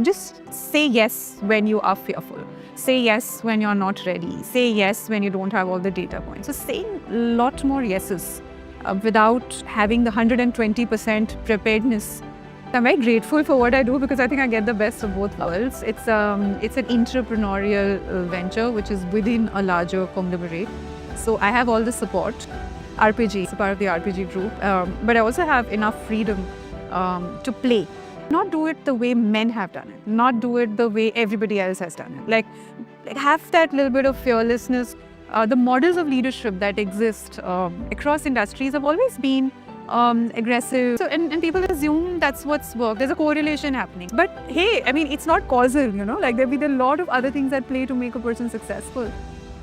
Just say yes when you are fearful. Say yes when you're not ready. Say yes when you don't have all the data points. So saying a lot more yeses without having the 120% preparedness. I'm very grateful for what I do because I think I get the best of both worlds. It's an entrepreneurial venture which is within a larger conglomerate. So I have all the support. RPG is a part of the RPG group, but I also have enough freedom to play. Not do it the way men have done it. Not do it the way everybody else has done it. Like have that little bit of fearlessness. The models of leadership that exist across industries have always been aggressive. So, and people assume that's what's worked. There's a correlation happening. But hey, I mean, it's not causal, like there'll be a lot of other things at play to make a person successful.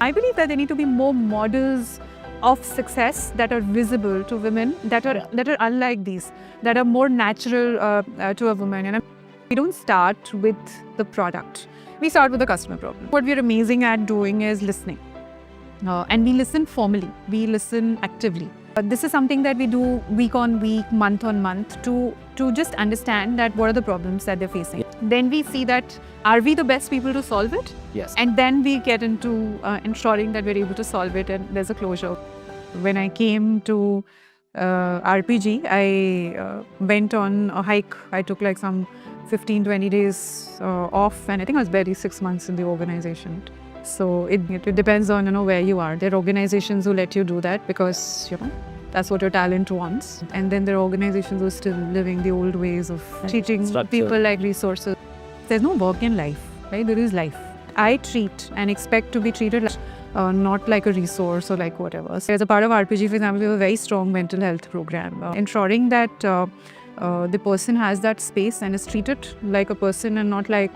I believe that there need to be more models of success that are visible to women, that are unlike these, that are more natural to a woman. We don't start with the product. We start with the customer problem. What we're amazing at doing is listening. And we listen formally. We listen actively. This is something that we do week on week, month on month to just understand that what are the problems that they're facing. Yeah. Then we see that are we the best people to solve it? Yes. And then we get into ensuring that we're able to solve it and there's a closure. When I came to RPG, I went on a hike. I took like some 15-20 days off, and I think I was barely 6 months in the organization. So it depends on where you are. There are organizations who let you do that because that's what your talent wants, and then there are organizations who are still living the old ways of treating people like resources. There's no work in life, right? There is life. I treat and expect to be treated like not like a resource or like whatever. So as a part of RPG, for example, we have a very strong mental health program, ensuring that the person has that space and is treated like a person and not like,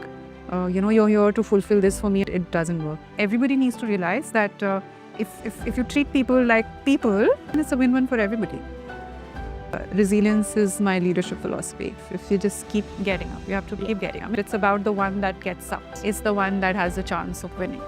you're here to fulfill this for me. It doesn't work. Everybody needs to realize that if you treat people like people, then it's a win-win for everybody. Resilience is my leadership philosophy. If you just keep getting up, you have to keep getting up. It's about the one that gets up. It's the one that has a chance of winning.